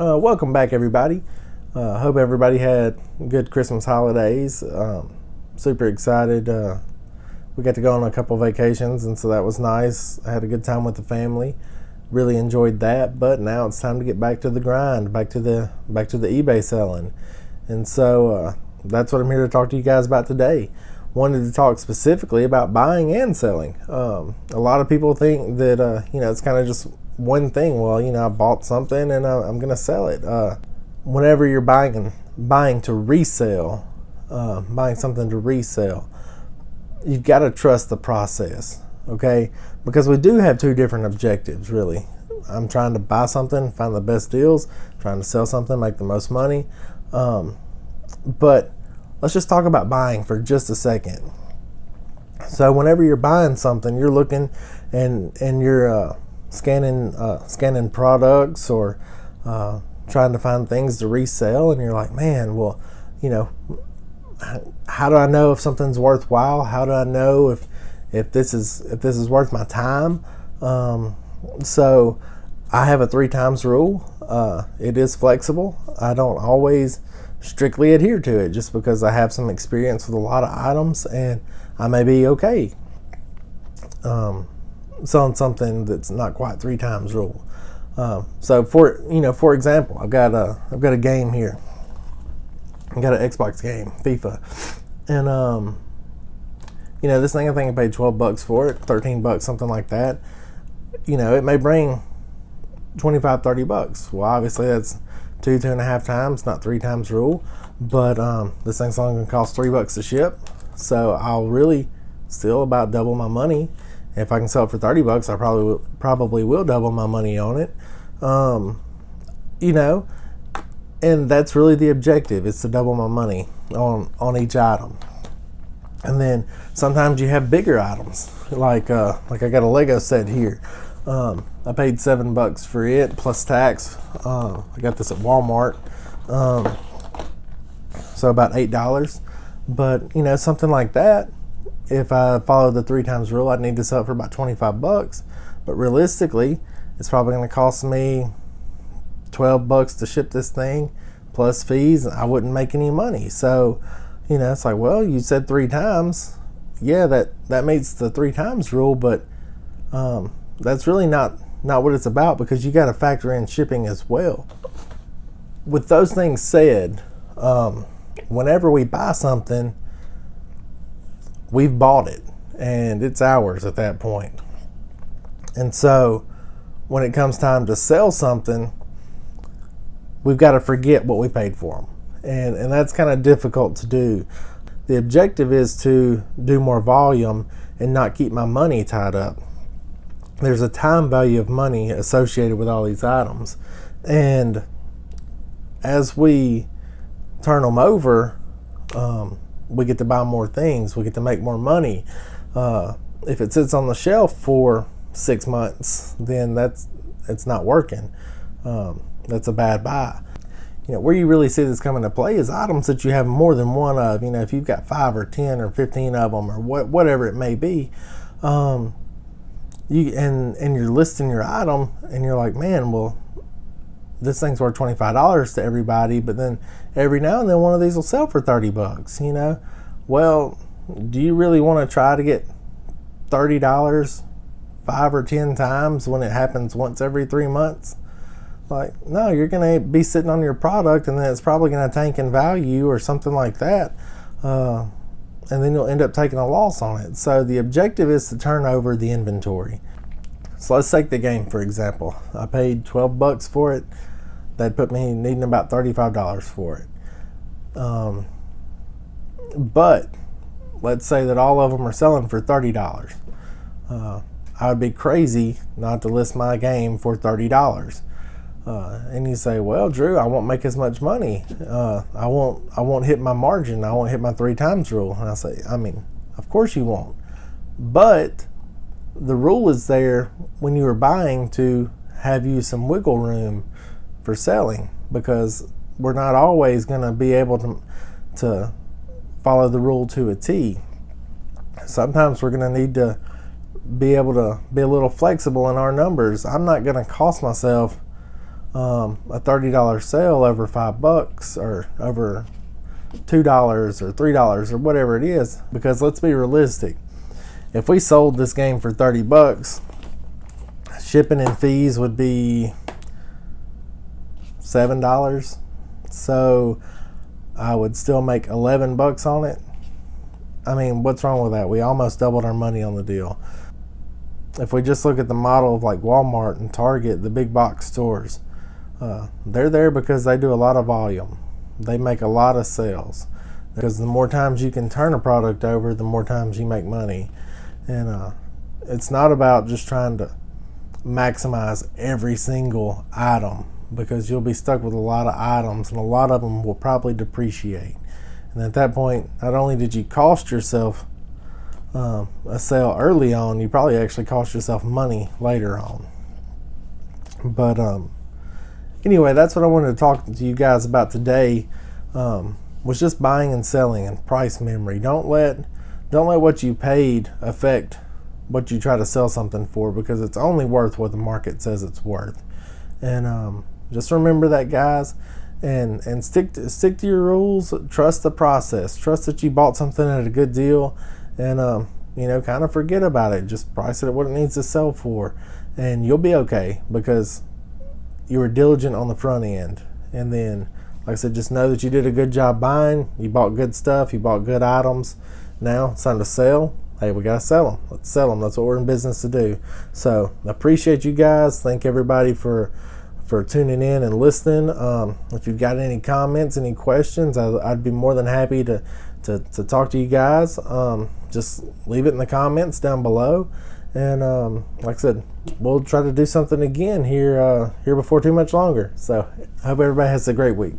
Welcome back, everybody. Hope everybody had good Christmas holidays. Super excited. We got to go on a couple vacations, and so that was nice. I had a good time with the family. Really enjoyed that. But now it's time to get back to the grind, back to the eBay selling, and so that's what I'm here to talk to you guys about today. Wanted to talk specifically about buying and selling. A lot of people think that it's kind of just one thing. Well, I bought something and I'm going to sell it. Whenever you're buying to resell, buying something to resell, you've got to trust the process, okay? Because we do have two different objectives, really. I'm trying to buy something, find the best deals, trying to sell something, make the most money. But let's just talk about buying for just a second. So whenever you're buying something, you're looking and you're scanning products or trying to find things to resell, and you're like, man, well, how do I know if something's worthwhile? How do I know if this is worth my time? So I have a 3 times rule. It is flexible. I don't always strictly adhere to it, just because I have some experience with a lot of items, and I may be okay selling something that's not quite 3 times rule. So for example, I've got a game here. I've got an Xbox game, FIFA, and this thing, I think I paid $12 for it, $13, something like that. It may bring $25-$30. Well, obviously that's 2.5 times, not 3 times rule. But this thing's only going to cost $3 to ship, so I'll really still about double my money. If I can sell it for $30, I probably will double my money on it. And that's really the objective, is to double my money on each item. And then sometimes you have bigger items, like I got a Lego set here. I paid $7 for it plus tax. I got this at Walmart, so about $8. But something like that, if I follow the 3 times rule, I'd need to sell it for about $25. But realistically, it's probably going to cost me $12 to ship this thing plus fees. I wouldn't make any money. So it's like, well, you said 3 times. Yeah, that meets the 3 times rule, but that's really not what it's about, because you got to factor in shipping as well. With those things said, whenever we buy something, we've bought it and it's ours at that point. And so when it comes time to sell something, we've got to forget what we paid for them. And that's kind of difficult to do. The objective is to do more volume and not keep my money tied up. There's a time value of money associated with all these items. And as we turn them over, we get to buy more things. We get to make more money. If it sits on the shelf for 6 months, then it's not working. That's a bad buy. Where you really see this come into play is items that you have more than one of. If you've got 5 or 10 or 15 of them, or whatever it may be, and you're listing your item, and you're like, man, well, this thing's worth $25 to everybody, but then every now and then one of these will sell for $30. Well, do you really want to try to get $30 5 or 10 times when it happens once every 3 months? Like, no, you're going to be sitting on your product, and then it's probably going to tank in value or something like that. And then you'll end up taking a loss on it. So the objective is to turn over the inventory. So let's take the game, for example. I paid $12 for it. That put me needing about $35 for it. But let's say that all of them are selling for $30. I would be crazy not to list my game for $30. And you say, well, Drew, I won't make as much money. I won't hit my margin. I won't hit my 3 times rule. And I say, of course you won't. But the rule is there when you are buying to have you some wiggle room for selling, because we're not always going to be able to follow the rule to a T. Sometimes we're going to need to be able to be a little flexible in our numbers. I'm not going to cost myself a $30 sale over $5 or over $2 or $3 or whatever it is. Because let's be realistic. If we sold this game for $30, shipping and fees would be $7. So I would still make $11 on it. I mean, what's wrong with that? We almost doubled our money on the deal. If we just look at the model of like Walmart and Target, the big box stores, they're there because they do a lot of volume. They make a lot of sales. Because the more times you can turn a product over, the more times you make money. And it's not about just trying to maximize every single item, because you'll be stuck with a lot of items and a lot of them will probably depreciate. And at that point, not only did you cost yourself a sale early on, you probably actually cost yourself money later on. But anyway, that's what I wanted to talk to you guys about today. Was just buying and selling and price memory. Don't let what you paid affect what you try to sell something for, because it's only worth what the market says it's worth. And just remember that, guys, and stick to your rules. Trust the process. Trust that you bought something at a good deal, and kind of forget about it. Just price it at what it needs to sell for, and you'll be okay, because you were diligent on the front end. And then, like I said, just know that you did a good job buying. You bought good stuff. You bought good items. Now it's time to sell. Hey, we gotta sell them. Let's sell them. That's what we're in business to do. So I appreciate you guys. Thank everybody for tuning in and listening. If you've got any comments, any questions, I'd be more than happy to talk to you guys. Just leave it in the comments down below. And like I said, we'll try to do something again here before too much longer. So I hope everybody has a great week.